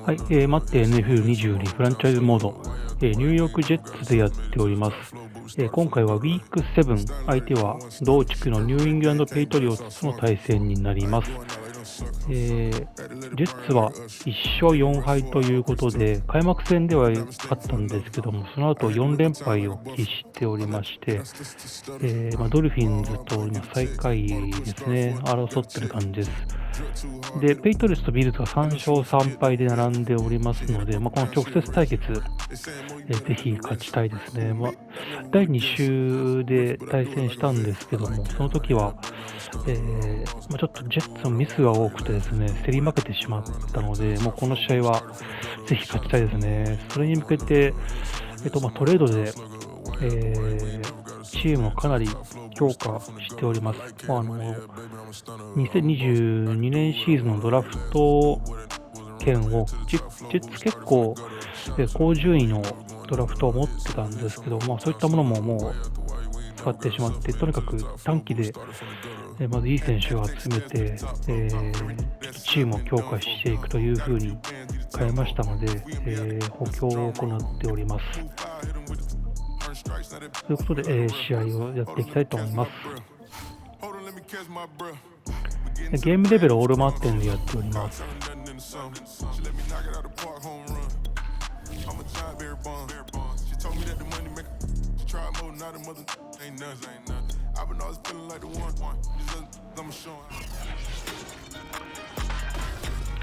はい、待って NFL22 フランチャイズモード、ニューヨークジェッツでやっております。今回は Week7、相手は同地区のニューイングランドペイトリオッツの対戦になります。ジェッツは1勝4敗ということで、開幕戦では勝ったんですけども、その後4連敗を喫しておりまして、ドルフィンズと今最下位ですね、争ってる感じです。で、ペイトリオッツとビルズが3勝3敗で並んでおりますので、この直接対決、ぜひ勝ちたいですね。第2週で対戦したんですけども、その時は、ちょっとジェッツのミスが多くてですね、競り負けてしまったので、もうこの試合はぜひ勝ちたいですね。それに向けて、トレードで、チームをかなり強化しております。2022年シーズンのドラフト権をジェッツ結構高順位のドラフトを持ってたんですけど、そういったものももう使ってしまって、とにかく短期でまずいい選手を集めて、チームを強化していくというふうに変えましたので、補強を行っております。ということで、試合をやっていきたいと思います。ゲームレベルオールマッテンでやっております。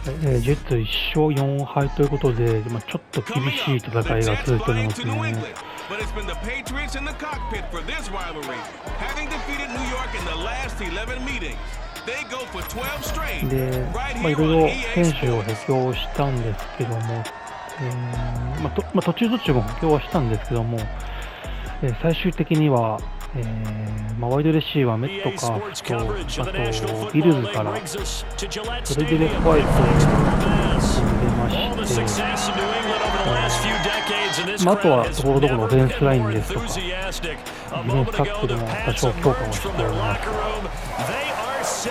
ジェッツ1勝4敗ということで、ちょっと厳しい戦いが続いておりますね。で、いろいろ選手を補強したんですけども、途中も補強はしたんですけども、最終的には、ワイドレシーバー、メットカーフと、あとビルズからそれぞれホワイトを入れまして、あとはところどころオフェンスラインですとか、ディフェンスタックルも多少強化をしております。で、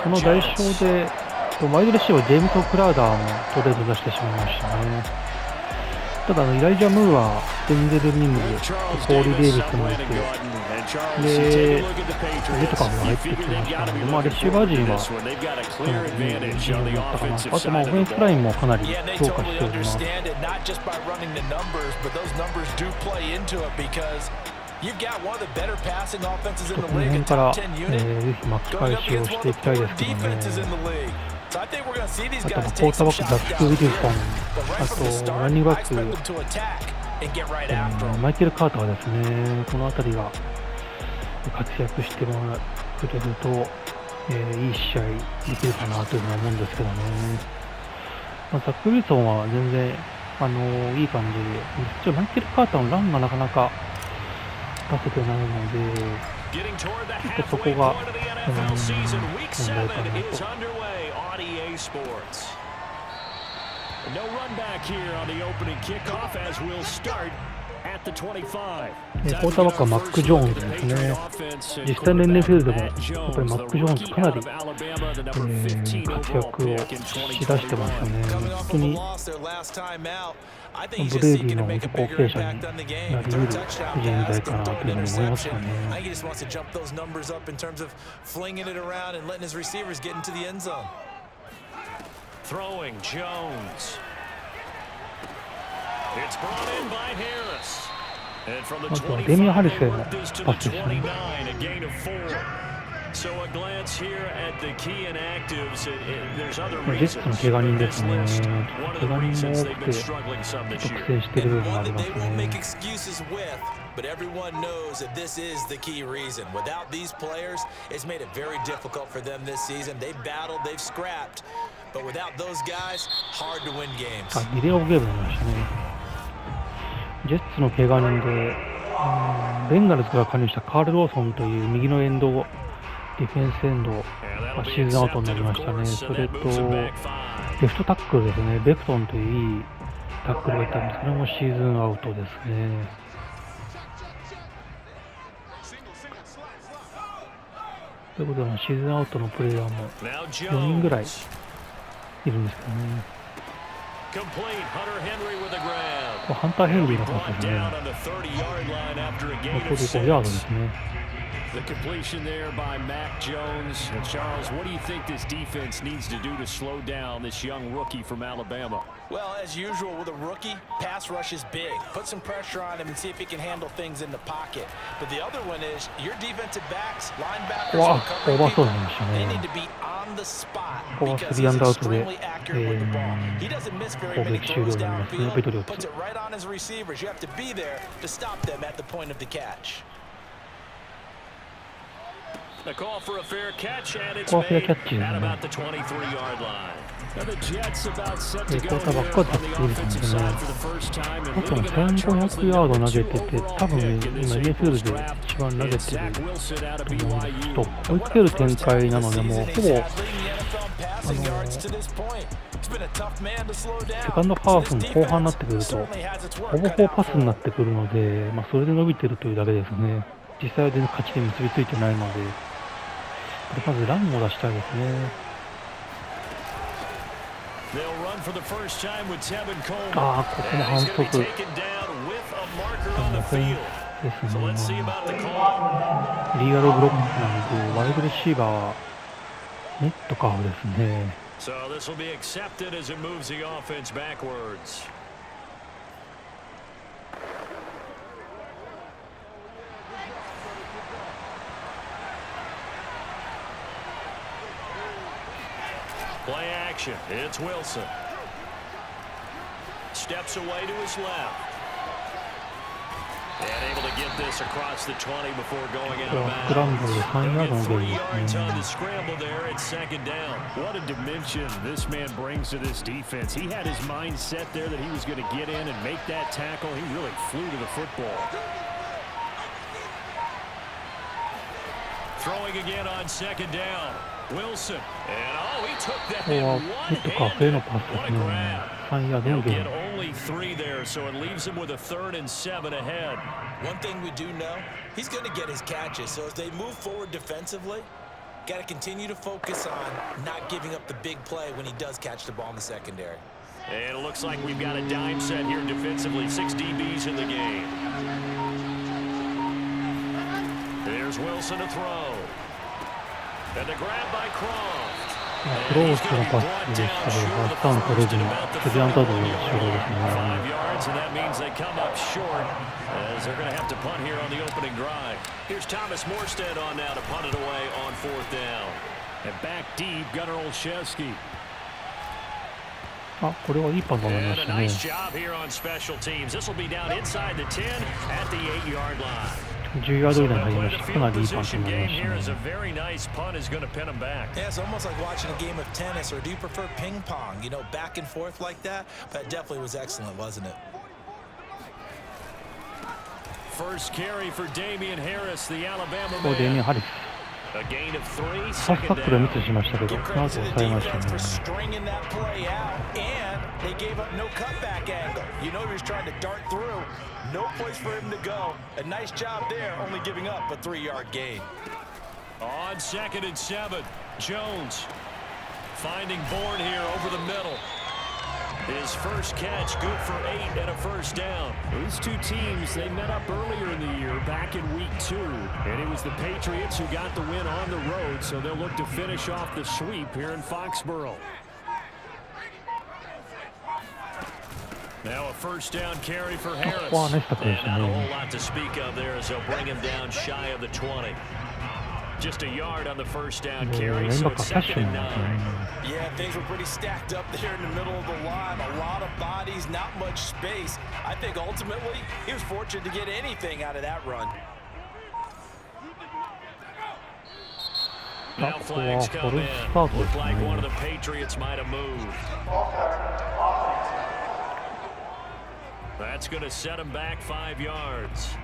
その代償で、ワイドレシーバー、ジェームズ・クラウダーもトレード出してしまいましたね。ただイライジャ・ムーはデンゼル・ニング、コーリー・デイビスもいて、で、レトカも入ってきましたので、レシーバー陣はかなりいい陣容になったかな。あと、オフェンスラインもかなり強化しております。この辺から、ぜひ巻き返しをしていきたいですけどね。あとクォーターバック、ザック・ウィルソン、あとランニングバック、マイケル・カーターですね、この辺りが活躍してくれると、いい試合できるかなというふうに思うんですけどね。ザック・ウィルソンは全然いい感じで、マイケル・カーターのランがなかなか出せてないので、ちょっとそこが問題かなと。クォーターバックはマック・ジョーンズですね。実際の NFL でもやっぱりマック・ジョーンズかなり、活躍をしだしてますよね。本当にブレイディの後継者になり得る人材かなというふうに思いますよね。Throwing Jones. It's brought in by Harris. And from the 25 this to the 29, a gain of 4. So a glance here at the key inactives. There's other reasons. One of the reasons they've been struggling some this year. And one that they won't make excuses with, but everyone knows that this is the key reason. Without these players, it's made it very difficult for them this season. They've battled, they've scrapped. But without those guys, hard to win games. ビデオゲームになりましたね。ジェッツの怪我人で、ベンガルズから加入したカール・ローソンという右のエンド、ディフェンスエンドがシーズンアウトになりましたね。それと、レフトタックルですね。ベクトンといういいタックルがいたんですけども、シーズンアウトですね。ということで、シーズンアウトのプレイヤーも4人ぐらいいるんですけどね。Complete. Hunter Henry with a grab. ハンター・ヘンリーのパス Brought ですね。 down on the 30-yard line after a gain 残 of り5ヤード 6. ですね。The completion there by Mac Jones. And Charles, what do you think this defense needs to do to slow down this young rookie from Alabama? Well, as usual with a rookie, pass rush is big. Put some pressure on him and see if he can handle things in the pocket. But the other one is your defensive backs, linebackers, and covering people, they need to be on the spot because he's extremely accurate with the ball. He doesn't miss very many throws downfield, puts it right on his receivers. You have to be there to stop them at the point of the catch. A call for a fair catch, and it's made at about the 23-yard line. The Jets about set to go here on the offensive side for the first time. And leading it on, Charles, the number 2 overall pick in this April draft is Zach Wilson out of BYU. 追いつける展開なので、もうほぼセカンドハーフの後半になってくるとほぼほぼパスになってくるので、それで伸びてるというだけですね。実際は全然勝ちに結びついてないので、まずランを出したいですね。ああ、ここも反則。ですね。リーガルブロックなんで、ワイドレシーバーはネットカーフですね。So this will be accepted as it moves the offense backwards. Play action. It's Wilson. Steps away to his left. And able to get this across the 20 before going out of bounds. 3 yards on the scramble there. It's second down. What a dimension this man brings to this defense. He had his mind set there that he was going to get in and make that tackle. He really flew to the football. Throwing again on second down. Wilson. And he took that in one-handed. What a grab. He'll get only 3 there, so it leaves him with a 3rd and 7 ahead. One thing we do know, he's going to get his catches. So as they move forward defensively, got to continue to focus on not giving up the big play when he does catch the ball in the secondary. And it looks like we've got a dime set here defensively. 6 DBs in the game. There's Wilson to throw. And the grab by Croft. クロースのパスでしたけど、バッターン取れずにスリーアンダードの終了ですね。5 yards, and that means they come up short as they're going to have to punt here on the opening drive. Here's Thomas Morstead on now to punt it away on 4th down. And back deep, Gunnar Olszewski. これはいいパントになりましたね。Nice job here on special teams. This will be down inside the 10 at the 8-yard line. 10ヤード以内に入りました。かなりいいパントになりましたね。Yeah, it's almost like watching a game of tennis, or do you prefer ping pong? You know, back and forth like that. That definitely was excellent, wasn't it? First carry for Damian Harris, the Alabama Damian man. Harris. A gain of 3, ファーストタックルはミスしましたけど、その後抑えましたね。They gave up no cutback angle. You know he was trying to dart through. No place for him to go. A nice job there, only giving up a 3-yard gain. On 2nd and 7, Jones finding Bourne here over the middle. His first catch, good for 8 and a first down. These two teams, they met up earlier in the year, back in week 2. And it was the Patriots who got the win on the road, so they'll look to finish off the sweep here in Foxborough. Now a first down carry for Harris. And not a whole lot to speak of there as they'll bring him down shy of the 20. Just a yard on the first down carry, so it's 2nd and 9. Yeah, things were pretty stacked up there in the middle of the line. A lot of bodies, not much space. I think ultimately he was fortunate to get anything out of that run. Now flags come in. Looked like one of the Patriots might have moved. That's going to set them back 5 yards.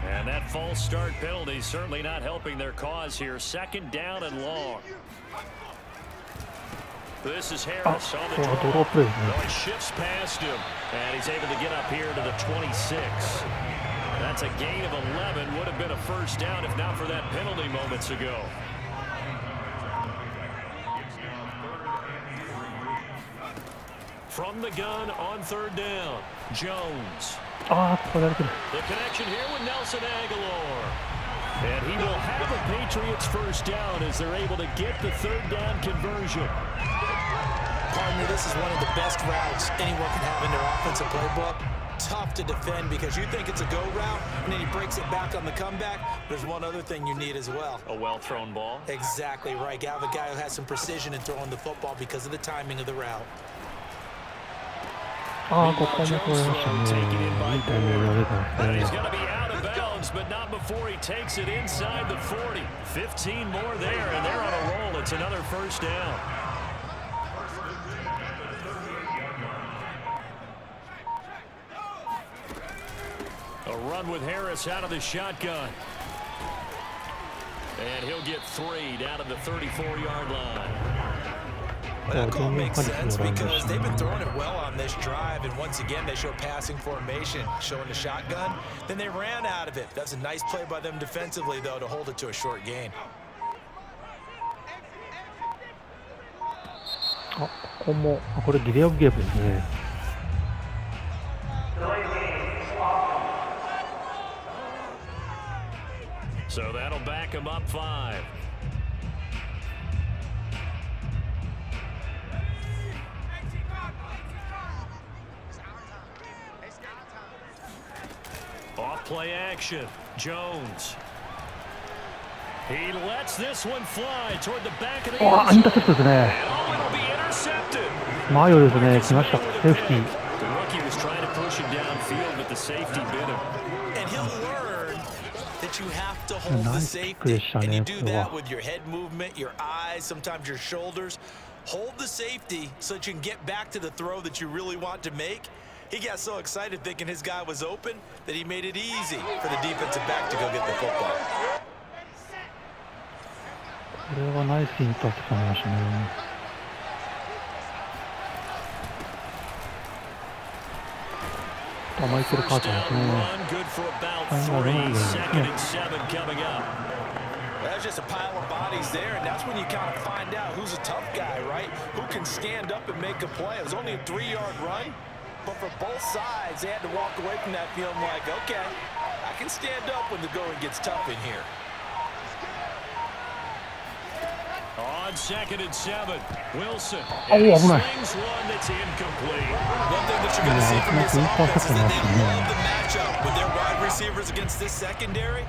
And that false start penalty certainly not helping their cause here. 2nd down and long. This is Harris on the draw. He shifts past him, and he's able to get up here to the 26. That's a gain of 11. Would have been a first down if not for that penalty moments ago. From the gun on third down, Jones. Ah,これやれてる。The connection here with Nelson Aguilar. And he will have a Patriots first down as they're able to get the third down conversion. Partner, this is one of the best routes anyone can have in their offensive playbook. Tough to defend because you think it's a go route, and then he breaks it back on the comeback. There's one other thing you need as well. A well-thrown ball. Exactly right. You have a guy who has some precision in throwing the football because of the timing of the route. ああ、ここも取れましたね。いいタイミングが出たんですね。But not before he takes it inside the 40. 15 more there, and they're on a roll. It's another first down. A run with Harris out of the shotgun. And he'll get 3 down to the 34-yard line. Well, that call makes sense because they've been throwing it well on this drive, and once again they show passing formation, showing the shotgun. Then they ran out of it. That's a nice play by them defensively, though, to hold it to a short gain. あ、ここも、これギデオゲームですね。So that'll back him up 5. Off-play action, Jones. He lets this one fly toward the back of the end zone. インターセプトですね。マヨですね、来ました。セーフティー。The rookie was trying to push him downfield, but the safety bit him. And he'll learn that you have to hold the safety, and you do that with your head movement, your eyes, sometimes your shoulders. Hold the safety so that you can get back to the throw that you really want to make. He got so excited thinking his guy was open that he made it easy for the defensive back to go get the football. これはナイスインターセプトになりましたね。マイケル・カーターですね。That's just a pile of bodies there, and that's when you kind of find out who's a tough guy, right? Who can stand up and make a play. It was only a 3-yard run, but for both sides, they had to walk away from that feeling like, okay, I can stand up when the going gets tough in here. On 2nd and 7, Wilson. And he slings one that's incomplete. One thing that you're going to see from this offense is that they love the matchup with their wide receivers against this secondary.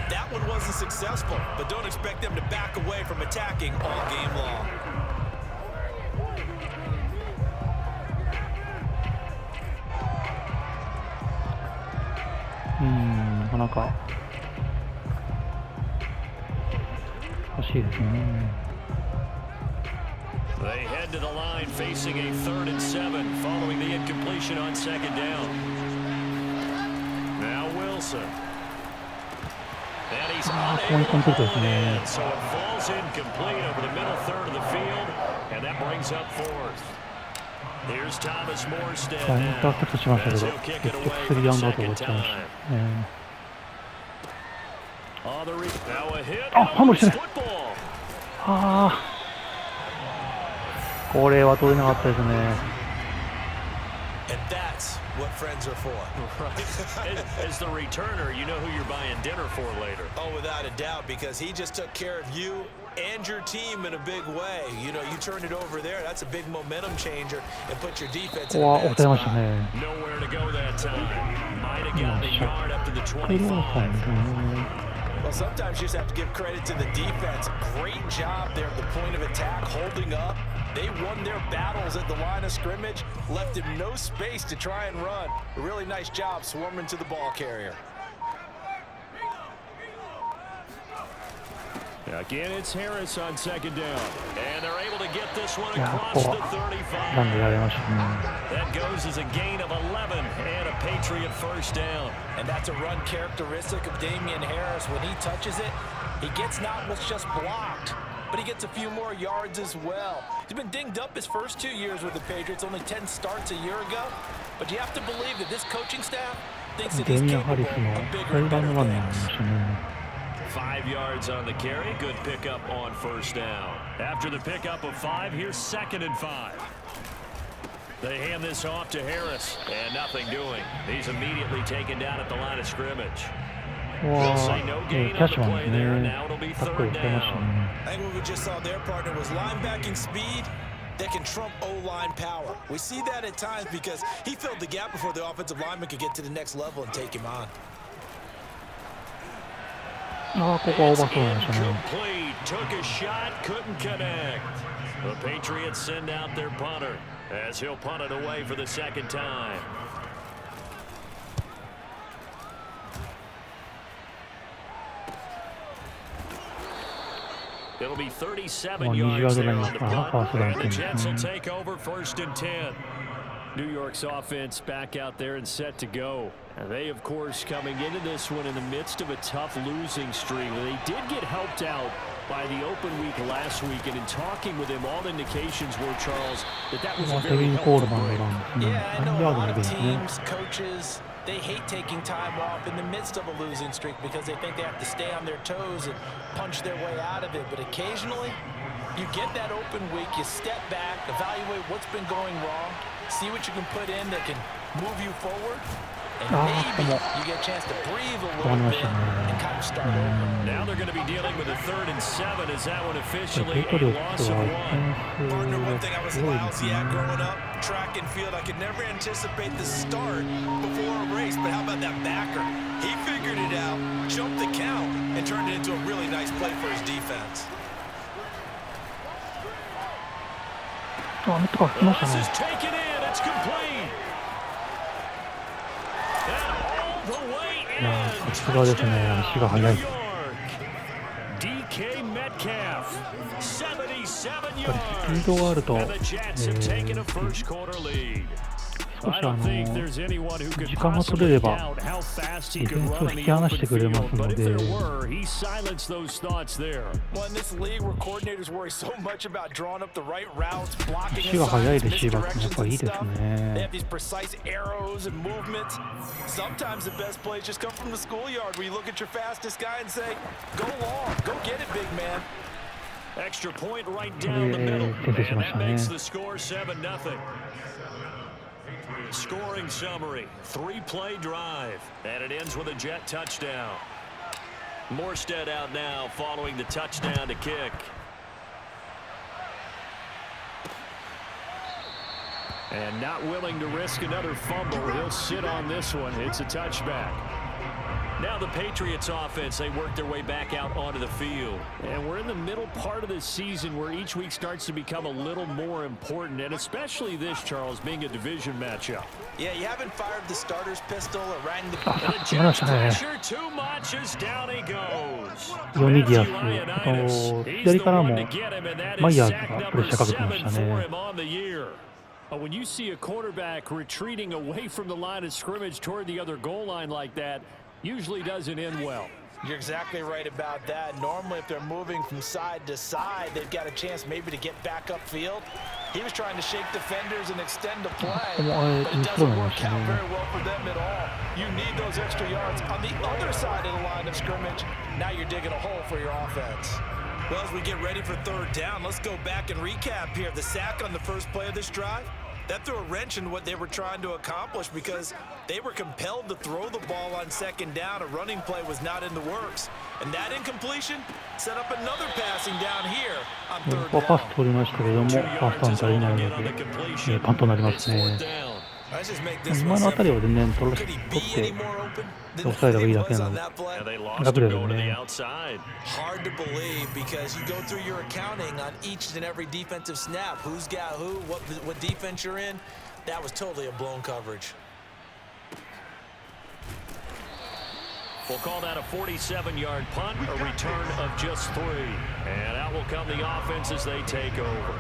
That one wasn't successful, but don't expect them to back away from attacking all game long. They head to the line facing a 3rd and 7 following the incompletion on 2nd down. Now Wilson. And he's unable to pull it in, so it falls incomplete over the middle third of the field, and that brings up 4th. Here's Thomas Morstead now, as he'll kick it away for the 2nd time. Now a hit on the football. これは取れなかったですね。 And that's what friends are for. Right. As the returner, you know who you're buying dinner for later. Oh, without a doubt, because he just took care of you and your team in a big way. You know, you turn it over there, that's a big momentum changer and put your defense in a bad spot. Nowhere to go that time. Might have gotten a yard up to the 25. Well, sometimes you just have to give credit to the defense. Great job there at the point of attack, holding up. They won their battles at the line of scrimmage, left him no space to try and run. A really nice job swarming to the ball carrier. Again, it's Harris on 2nd down. And they're able to get this one across the 35. That goes as a gain of 11 and a Patriot first down. And that's a run characteristic of Damian Harris. When he touches it, he gets not what's just blocked, but he gets a few more yards as well. He's been dinged up his first 2 years with the Patriots, only 10 starts a year ago. But you have to believe that this coaching staff thinks that he's capable of bigger and better things. 5 yards on the carry. Good pickup on first down. After the pickup of 5, here's 2nd and 5. They hand this off to Harris, and nothing doing. He's immediately taken down at the line of scrimmage. ここは、キャッシュマンですね。タックルを受けましたね。 I think what we just saw their partner was linebacking speed that can trump O-line power. We see that at times because he filled the gap before the offensive lineman could get to the next level and take him on. ああ、ここはオーバーソーになりましたね。 Took a shot, couldn't connect. The Patriots send out their punter as he'll punt it away for the second time. It'll be 37 yards there on the punt, and the Jets will take over 1st and 10. New York's offense back out there and set to go. And they, of course, coming into this one in the midst of a tough losing streak. They did get helped out by the open week last week, and in talking with him, all indications were, Charles, that was a very helpful break. Yeah, I know a lot of teams, coaches, they hate taking time off in the midst of a losing streak because they think they have to stay on their toes and punch their way out of it. But occasionally, you get that open week, you step back, evaluate what's been going wrong, see what you can put in that can move you forward, and maybe you get a chance to breathe a little bit and kind of start over. Now they're going to be dealing with a 3rd and 7. Is that one officially a loss of 1? Partner, one thing I was lousy at growing up, track and field, I could never anticipate the start before a race, but how about that backer? He figured it out, jumped the count, and turned it into a really nice play for his defense. This is taken in. It's complete. And all the way in. さすがですね。足が速い。 DK Metcalf, 77 やっぱりスピードがあると、 and the Jets have taken a first quarter lead. 少し時間が取れればディフェンスを引き離してくれますので、足が速いレシーバーってやっぱいいですね。Extra point right down the middle, and that makes the score 7-0. Scoring summary, 3-play drive, and it ends with a Jet touchdown. Morstead out now following the touchdown to kick. And not willing to risk another fumble, he'll sit on this one. It's a touchback. Now the Patriots offense, they work their way back out onto the field. And we're in the middle part of the season where each week starts to become a little more important, and especially this, Charles, being a division matchup. Yeah, you haven't fired the starter's pistol or rang the Jets pressure too much as down he goes. ヨニディアス、左からもマイヤーズがプレッシャーかけてましたね。When you see a quarterback retreating away from the line of scrimmage toward the other goal line like that, usually doesn't end well. You're exactly right about that. Normally, if they're moving from side to side, they've got a chance maybe to get back upfield. He was trying to shake defenders and extend the play, but it doesn't work out very well for them at all. You need those extra yards on the other side of the line of scrimmage. Now you're digging a hole for your offense. Well, as we get ready for 3rd down, let's go back and recap here. The sack on the first play of this drive, that threw a wrench in what they were trying to accomplish because they were compelled to throw the ball on 2nd down. A running play was not in the works. And that incompletion set up another passing down here on 3rd down. パス取りましたけども、ファーストアンサーになるので、パントになりますね。今のあたりは全然取って抑えればいいだけなので楽ですよね。Hard to believe because you go through your accounting on each and every defensive snap. Who's got who? What defense you're in? That was totally a blown coverage. We'll call that a 47-yard punt, a return of just 3. And out will come the offense as they take over.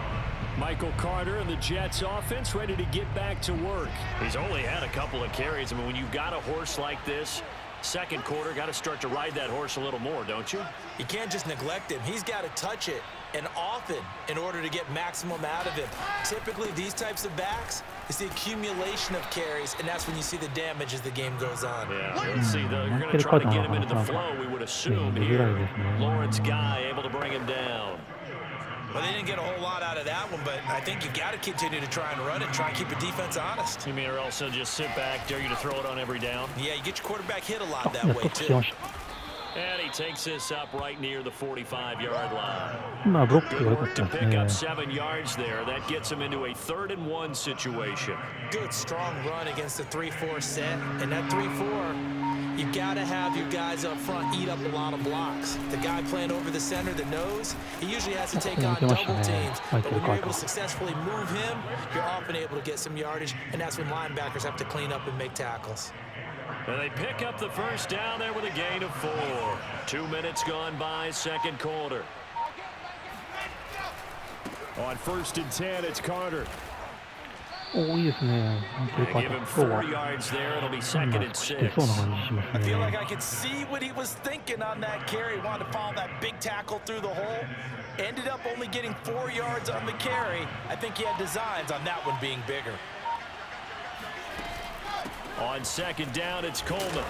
Michael Carter and the Jets offense ready to get back to work. He's only had a couple of carries. I mean, when you've got a horse like this, 2nd quarter, got to start to ride that horse a little more, don't you? You can't just neglect him. He's got to touch it, and often, in order to get maximum out of him. Typically, these types of backs, it's the accumulation of carries, and that's when you see the damage as the game goes on. Yeah, let's see. You're going to try to get him into the flow, we would assume here. Lawrence Guy able to bring him down. Well, they didn't get a whole lot out of that one, but I think you got to continue to try and run it, try and keep your defense honest. You mean or also just sit back, dare you to throw it on every down? Yeah, you get your quarterback hit a lot that way, too. And he takes this up right near the 45-yard line. Good work to pick up 7 yards there. That gets him into a 3rd and 1 situation. Good, strong run against the 3-4 set. And that 3-4, you got to have your guys up front eat up a lot of blocks. The guy playing over the center, the nose, he usually has to take on double teams. But when you're able to successfully move him, you're often able to get some yardage, and that's when linebackers have to clean up and make tackles. And they pick up the first down there with a gain of 4. 2 minutes gone by, second quarter. On 1st and 10, it's Carter. Give him 4 yards there. It'll be 2nd and 6. I feel like I could see what he was thinking on that carry. Wanted to follow that big tackle through the hole. Ended up only getting 4 yards on the carry. I think he had designs on that one being bigger. On 2nd down, it's Coleman.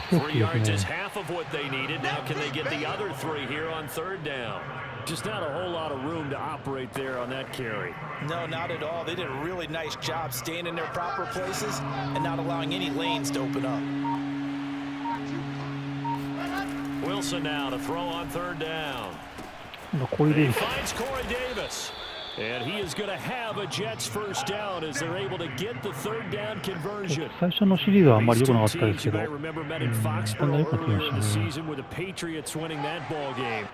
3 yards is half of what they needed. Now can they get the other 3 here on 3rd down? Just not a whole lot of room to operate there on that carry. No, not at all. They did a really nice job staying in their proper places and not allowing any lanes to open up. Wilson now to throw on 3rd down. He finds Corey Davis. And he is going to have a Jets first down as they're able to get the 3rd down conversion. These two teams, you might remember met in Foxborough earlier in the season with the Patriots winning that ball game.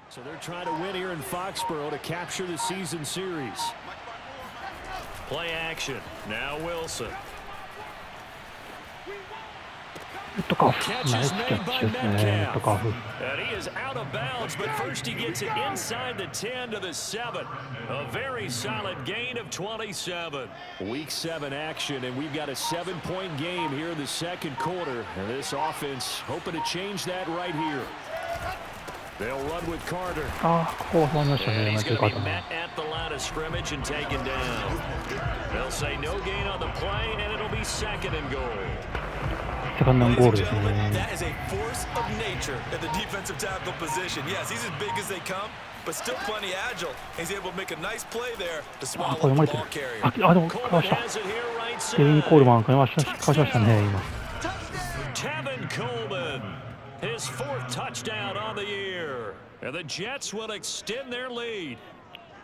So they're trying to win here in Foxborough to capture the season series. Play action. Now Wilson. Catch is made by Metcalf. And he is out of bounds, but first he gets it inside the 10 to the 7. A very solid gain of 27. Week 7 action, and we've got a 7-point game here in the second quarter. And this offense hoping to change that right here. They'll run with Carter. And he's going to be met at the line of scrimmage and taken down. They'll say no gain on the play, and it'll be 2nd and goal. That is a force of nature in the defensive tackle position. Yes, he's as big as they come, but still plenty agile. He's able to make a nice play there to swallow the ball carrier. Coleman has it here right side. Tevin Coleman, his 4th touchdown on the year. And the Jets will extend their lead.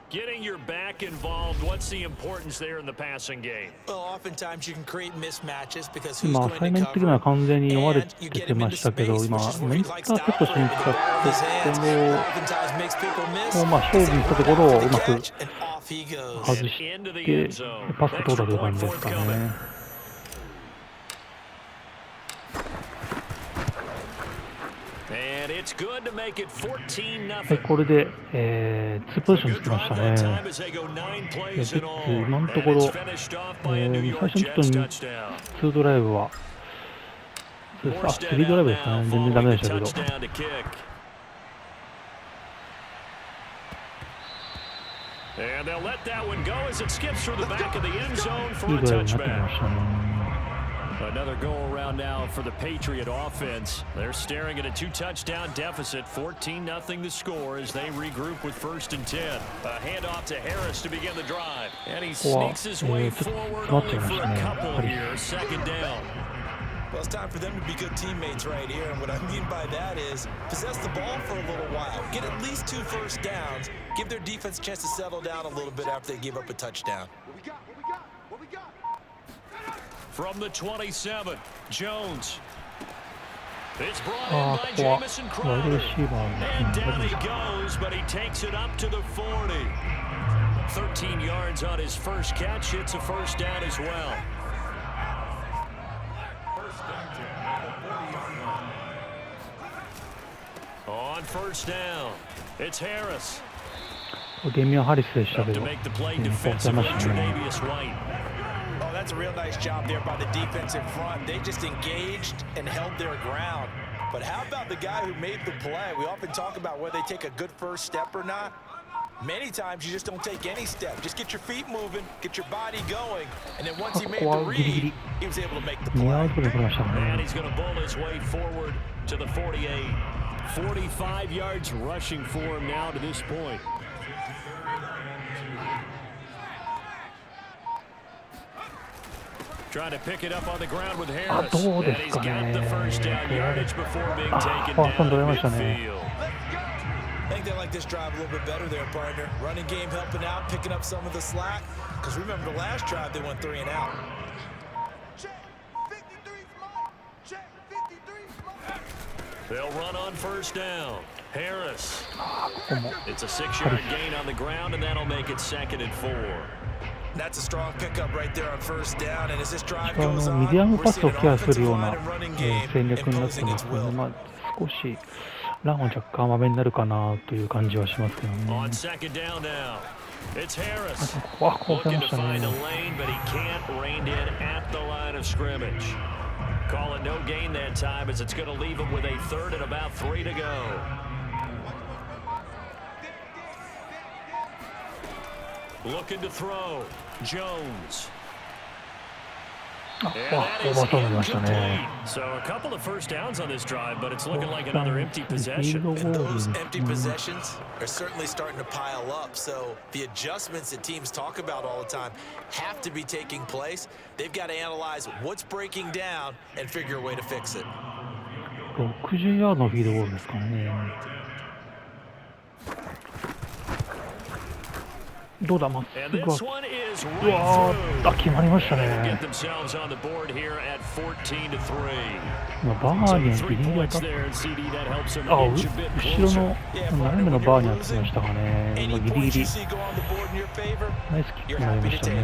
Getting your back involved, what's the importance there in the passing game? Well, oftentimes you can create mismatches because who's going to cover, and you get him into space, which is where he likes to operate with the ball in his hands. Oftentimes makes people miss. The catch, and off he goes. And into the end zone. Extra point forthcoming. And it's good to make it 14-0. これで、2ポジションつきましたね。ジェッツ、今のところ、最初のちょっと2ドライブは、3ドライブですかね、全然ダメでしたけど。And they'll let that one go as it skips through the back of the end zone for a いいドライブになってきま touchback. したね。Another go around now for the Patriot offense. They're staring at a 2-touchdown deficit, 14-0 the score as they regroup with 1st and 10. A handoff to Harris to begin the drive. And he sneaks his way forward only for a couple here. 2nd down. Well, it's time for them to be good teammates right here. And what I mean by that is possess the ball for a little while. Get at least 2 first downs. Give their defense a chance to settle down a little bit after they give up a touchdown. From the 27, Jones. It's brought in by Jamison Crowder. And down he goes, but he takes it up to the 40. 13 yards on his first catch. It's a first down as well. On 1st down, it's Harris. デミアン・ハリスでしたけ Up ど、 to make the play defensively, Tre'Davious White. Oh, that's a real nice job there by the defensive front. They just engaged and held their ground. But how about the guy who made the play? We often talk about whether they take a good first step or not. Many times you just don't take any step. Just get your feet moving, get your body going, and then once he made the read, he was able to make the play. And he's going to bowl his way forward to the 48. 45 yards rushing for him now to this point. Trying to pick it up on the ground with Harris. And he's got the first down yardage before being taken down midfield. I think they like this drive a little bit better there, partner. Running game helping out, picking up some of the slack. Because remember the last drive, they went 3 and out. They'll run on first down. Harris. It's a 6-yard gain on the ground, and that'll make it 2nd and 4. That's a strong pickup right there on first down. And as this drive goes on, ミディアムパスをケアするよう we're な seeing an offensive line and running game 戦略になってますので、少しランは若干甘めになるかなという感じはしますけどね。On second down now. It's Harris. ここはこう Looking ま to した find a ね。 lane, but he can't rein in at the line of scrimmage. Call it no gain that time as it's going to leave him with a 3rd and about 3 to go. Looking to throw. Jones. And that is incomplete. So a couple of first downs on this drive, but it's looking like another empty possession. And those empty possessions are certainly starting to pile up. So the adjustments that teams talk about all the time have to be taking place. They've got to analyze what's breaking down and figure a way to fix it. 60ヤードのフィールドゴールですからね。どうだ、まっすぐは。うわー、決まりましたね。今バーにギリギリ当たって、後ろの斜めのバーに当たってましたかね。今ギリギリナイスキックになりましたね。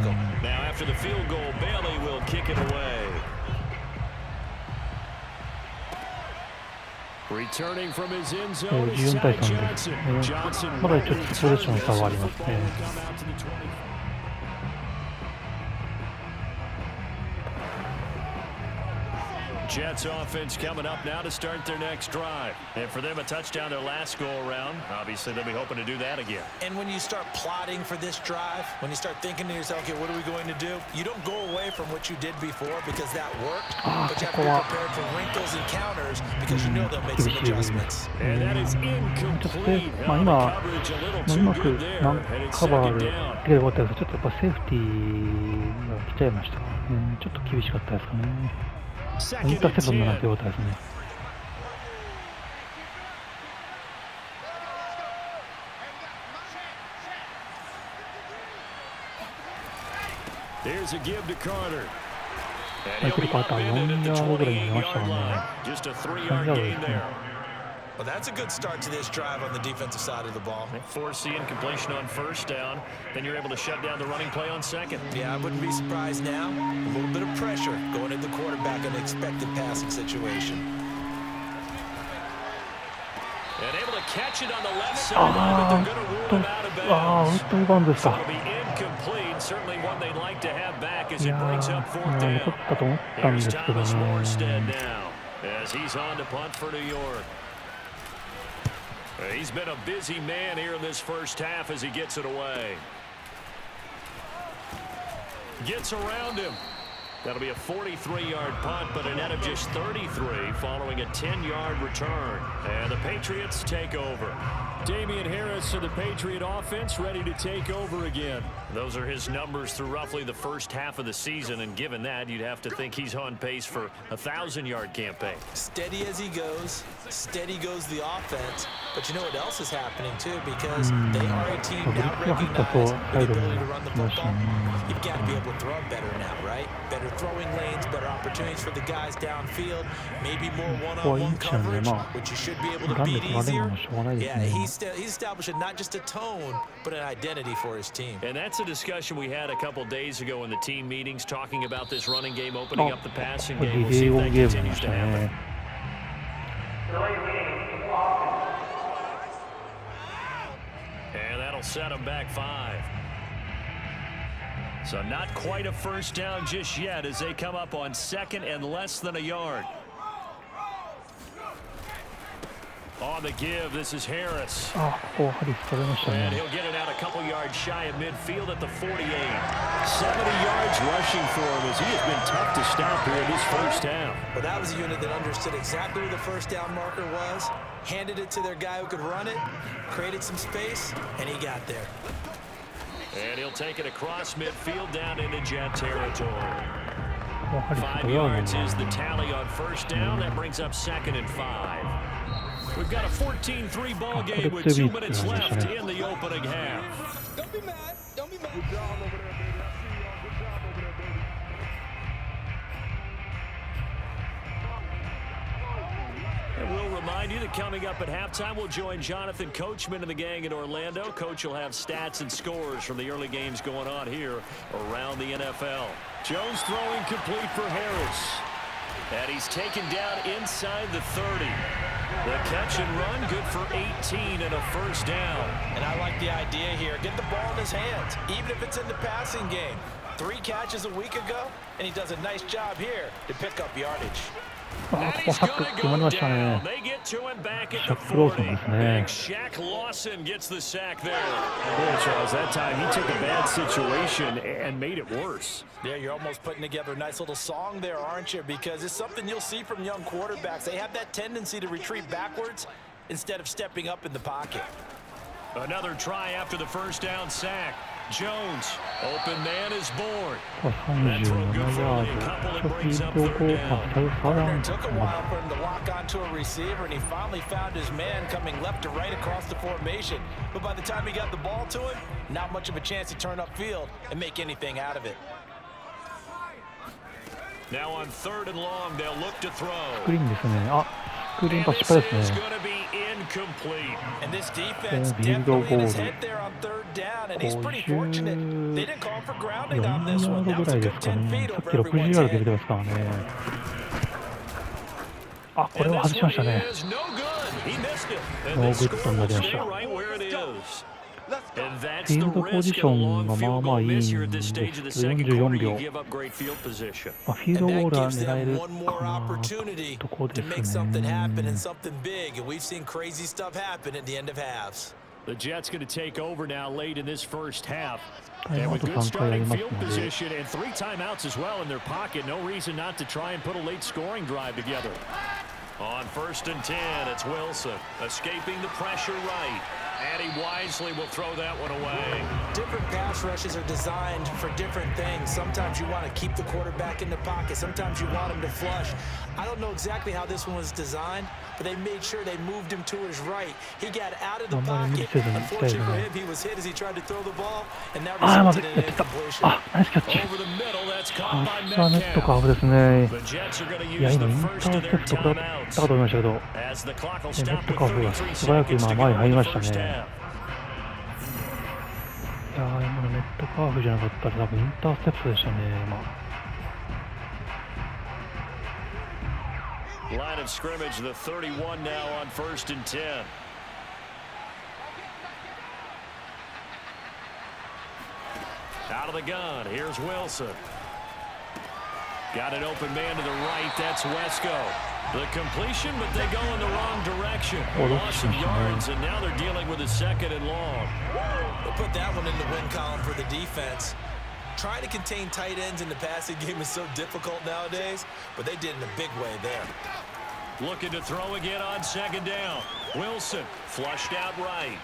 Returning from his end zone is 14対 3 です。 Johnson. まだちょっとポゼッションの差はありますね。Jets offense coming up now to start their next drive. And for them, a touchdown their last go-around. Obviously, they'll be hoping to do that again. And when you start plotting for this drive, when you start thinking to yourself, okay, what are we going to do? You don't go away from what you did before because that worked, but you have to be prepared for wrinkles and counters because you know they'll make some adjustments. And that is incomplete. 今、うまくカバーで手が良かったですけど、ちょっとやっぱセーフティーが来ちゃいましたからね。ちょっと厳しかったですかね。インターセプトになって良かったですね。相手のパターン4ヤードぐらいになりましたからね。3ヤードですね。Well, that's a good start to this drive on the defensive side of the ball. Forcing completion on first down, then you're able to shut down the running play on second. Yeah, I wouldn't be surprised now. A little bit of pressure going at the quarterback in an expected passing situation. And able to catch it on the left side, but they're going to rule him out of bounds. So it'll be incomplete. Certainly one they'd like to have back as it brings up 4th down. Here's Thomas Morstead now as he's on to punt for New York. He's been a busy man here in this first half as he gets it away. Gets around him. That'll be a 43-yard punt, but a net of just 33 following a 10-yard return. And the Patriots take over. Damian Harris of the Patriot offense ready to take over again. Those are his numbers through roughly the first half of the season, and given that, you'd have to think he's on pace for a 1,000-yard campaign. Steady as he goes, steady goes the offense, but you know what else is happening too, because they are a team now recognized with the ability to run the football. You've got to be able to throw better now, right? Better throwing lanes, better opportunities for the guys downfield, maybe more one-on-one coverage, which you should be able to beat easier. Yeah, he's establishing not just a tone, but an identity for his team. And that's a discussion we had a couple days ago in the team meetings, talking about this running game, opening up the passing game. We'll see if that continues to happen. And that'll set him back 5. So not quite a first down just yet as they come up on 2nd and less than a yard. On the give, this is Harris. あ、ここハリス取れました And ね。 he'll get it out a couple yards shy of midfield at the 48. 70 yards rushing for him as he has been tough to stop here in this first half. But that was a unit that understood exactly where the first down marker was, handed it to their guy who could run it, created some space, and he got there. And he'll take it across midfield down into Jet territory. ハリス 5 取れるの yards な。 is the tally on first down. That brings up 2nd and 5. We've got a 14-3 ball game with 2 minutes left in the opening half. Don't be mad. Don't be mad. And we'll remind you that coming up at halftime, we'll join Jonathan Coachman and the gang in Orlando. Coach will have stats and scores from the early games going on here around the NFL. Jones throwing complete for Harris. And he's taken down inside the 30. The catch and run, good for 18 and a first down. And I like the idea here. Get the ball in his hands, even if it's in the passing game. 3 catches a week ago, and he does a nice job here to pick up yardage. あ、ここサック決まりましたね。 They get to him back at シ the ャックローソン 40. ですね。 Shaq Lawson gets the sack there. Boy, Charles, that time he took a bad situation and made it worse. Yeah, you're almost putting together a nice little song there, aren't you? Because it's something you'll see from young quarterbacks. They have that tendency to retreat backwards instead of stepping up in the pocket. Another try after the first down sack. Jones, open man is born. 37ヤード。ちょっとフィールドゴールか、It took a while for him to lock onto a receiver, and he finally found his man coming left to right across the formation. But by the time he got the ball to him, not much of a chance to turn upfield and make anything out of it. Now on 3rd and long, they'll look to throw. スクリーンですね。あ、スクリーンパス失敗ですね。 Going to be incomplete. And this defense definitely in his head there on 3rd down, and he's pretty fortunate. They didn't call for grounding on this 4ヤ one. ード That ぐ was ら a いで good すか 10 ね。 feet さっ over き60 everyone's ヤードで出 head. てますからね。あ、これ And は this 外しました one ね。 is no good. He missed it. And ノ the ーグッド score にな will りまし stay た。 right where it is. And フ that's ィー the ルドポ risk ジ of シ a ョン long がまあ field まあ goal いい miss ん here at で this す stage of け the ど、 second 44 quarter. 秒。You give up great field position. まあ、フィール And ドゴー that ルは gives 狙え them る one か more なと opportunity ところ to で make す something happen ね。 and something big. And we've seen crazy stuff happen at the end of halves. The Jets going to take over now late in this first half. タイ And ムアウ with ト good 3回あり starting ます field ので、 position and 3 timeouts as well in their pocket, no reason not to try and put a late scoring drive together. On 1st and 10, it's Wilson escaping the pressure right. And he wisely will throw that one away. Different pass rushes are designed for different things. Sometimes you want to keep the quarterback in the pocket. Sometimes you want him to flush. I don't know exactly how this one was designed, but they made sure they moved him to his right. He got out of the pocket. Unfortunately for him, he was hit as he tried to throw the ball, and that あー、まず resulted い。や in っ an てた。 incompletion. あ、ナイスキャッチ。 Over the middle, that's あ、 caught by さあネットカー Metcalf. フですね。 The Jets are going to いや、 use 今、 the インタ first ー of セ their プト食らった timeouts かと思いましたけど、 as the clock will ネッ stop ト with カーフが 33素早く seconds 今 to 前 go 入り in ま the した first ね。 half. いやー、今のネットカーフじゃなかったら多分インターセプトでしたね、今。Line of scrimmage, the 31 now on 1st and 10. Out of the gun, here's Wilson. Got an open man to the right, that's Wesco. The completion, but they go in the wrong direction. Loss some yards, and now they're dealing with a 2nd and long. We'll put that one in the win column for the defense. Trying to contain tight ends in the passing game is so difficult nowadays, but they did in a big way there. Looking to throw again on 2nd down. Wilson flushed out right.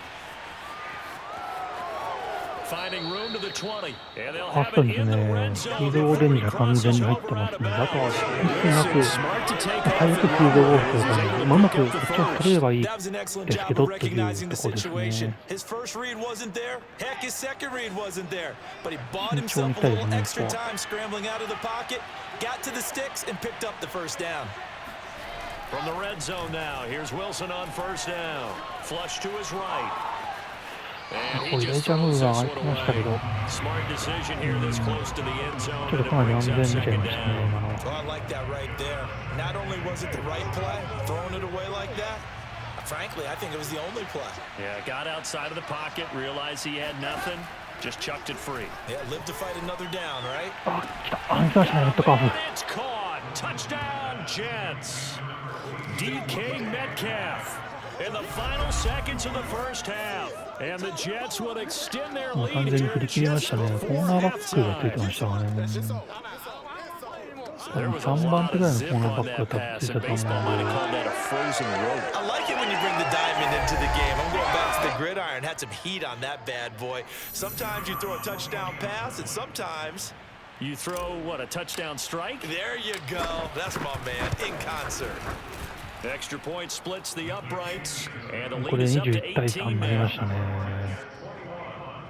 Finding room to the 20. And they'll あ、 have そう it です in the ね。 red フ zone ィールドオレン before ジ he が完全 crosses に入って over ま out す of ね。あとは、 bounds. 早く Smart to take フィ off ール and ド run ゴー with ルと it いう as か、he's able to うまく pick 一 up the 着取れれ first. ばいい That was an で excellent すけ job ど of っていう recognizing と the ころです situation. ね。 His first read wasn't there. Heck, his second read wasn't there. But he bought 慎重に himself いき a たいです little ね、 extra ここは。 time scrambling out of the pocket, got to the sticks, and picked up the first down. From the red zone now, here's Wilson on 1st down. Flush to his right. And こ he ういうレ just ジャームー throws が this 開 one きましたけ away. ど、 Smart decision here this close to the end zone, ちょっ and と it かなり brings 安 up 全見ちゃい 2nd ましたね、 down. 今のは。 Well, I like that right there. Not only was it the right play, throwing it away like that, frankly, I think it was the only play. Yeah, got outside of the pocket, realized he had nothing, just chucked it free. Yeah, live to fight another down, right? あ、来た。あ、見せましたね、ネットカーフ。 It's caught. Touchdown, Jets. DK Metcalf. in the final seconds of the first half. And the Jets would extend their lead 完全に振り切りましたね。コーナーバックがついて halftime. ましたからね。 There was a 3番 lot 手ぐ of らいのコ zip ーナー on バック that が多分 pass, つい and たと思う baseball might have の called that a frozen rope. I like it when you bring the diamond into the game. I'm going back to the gridiron. Had some heat on that bad boy. Sometimes you throw a touchdown pass, and sometimes You throw, what, a touchdown strike? there you go. That's my man in concert. Extra point splits the uprights, and the こ lead れ is up to 21対3 18になりま now. したね。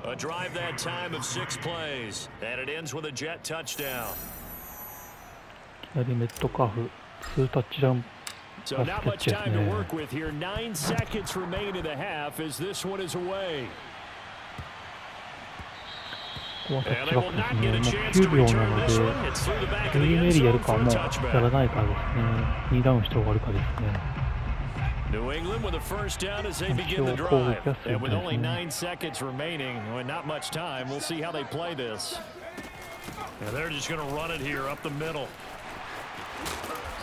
A drive that time of 6 plays, and it ends with a Jet touchdown. 左メットカーフ、2タッチダウン So パス not キャッ much チです time to ね。 work with here. 9 seconds remain in the half as this one is away. ここはタ And ッ they チバ will ックです not ね。 get a もう chance to 9秒な return の this で、 one. It's through the back of ヘ the イ end メリーやる zone か for も a うやら touchback. ないかですね。2ダウンして終わるかですね。 New England with a first down as they begin the drive. And with only 9 seconds remaining, well, not much time, we'll see how they play this. And they're just going to run it here up the middle.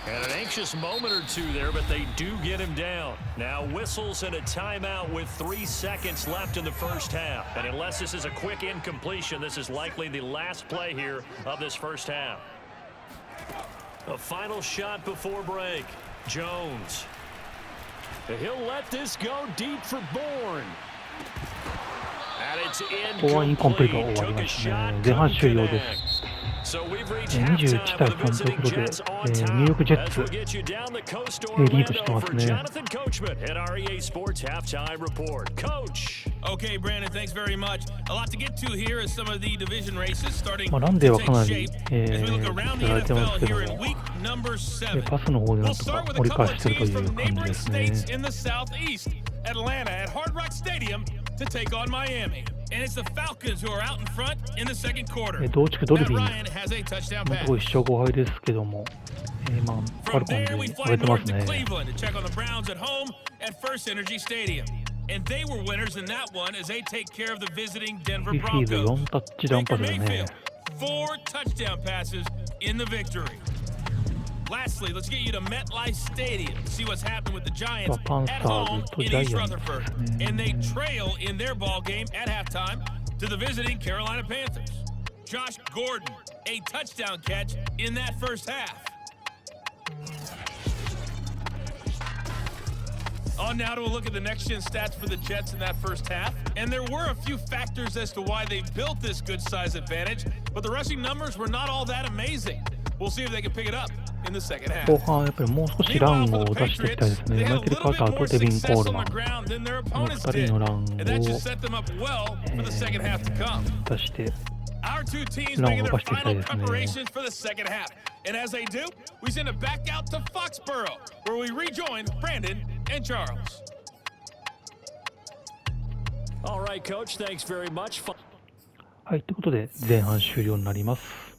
And an anxious moment or two there, but they do get him down. Now whistles and a timeout with 3 seconds left in the first half. And unless this is a quick incompletion, this is likely the last play here of this first half. A final shot before break. Jones. He'll let this go deep for Bourne. And it's ここはインコンプリート incomplete. 終わり Took a ました shot, ね。前半 couldn't 終了で connect. す。 So we've reached 21 halftime 対 with the 3という visiting ことで、 Jets on ニューヨー top. クジェッ As ツ we'll get you down the coast to リードしてま Orlando す for ね。 Jonathan Coachman at our EA Sports Halftime Report. Coach. Okay, Brandon, thanks very much. A lot to get to here as some of the division races starting まあランデー to はか take なり shape as we look around the やられてます NFL けど here in も、 week number 7. パスの方でなん We'll とか start with 折 a り couple 返 of してると teams いう from 感じで neighboring すね。 states in the southeast. Atlanta at Hard Rock Stadium to take on Miami. And it's the Falcons who are out in front in the second quarter. 同地区ドル Matt フィン Ryan has a touchdown のと pass. こ1勝5敗ですけども、まあ、ファ From ルコン there, で we 上 fly げてます north to ね。 Cleveland to check on the Browns at home at First Energy Stadium. And they were winners in that one as they take care of the visiting Denver リフィーズ Broncos. 4タッチダウンパ Baker スですね。 Mayfield, 4 touchdown passes in the victory. Lastly, let's get you to MetLife Stadium to see what's happening with the Giants at home in East Rutherford. And they trail in their ball game at halftime to the visiting Carolina Panthers. Josh Gordon, a touchdown catch in that first half. On now to a look at the next-gen stats for the Jets in that first half. And there were a few factors as to why they built this good-size advantage, but the rushing numbers were not all that amazing. We'll see if they can pick it up in the second half. 後半はやっぱりもう少しランを出していきたいですね。 They マ had イ a ケル・カ little ータ bit ーと more デビン・コ success ール on マ the ン ground than their この opponents 2 did. 人のラン And that を just set them up well for the second half to come. 出して、 Our two teams ラン making を their 動かしていきたい final ですね。 preparations for the second half. And as they do, we send it back out to Foxborough, where we rejoin Brandon and Charles. All right, Coach. Thanks very much. はい、ということで前半終了になります。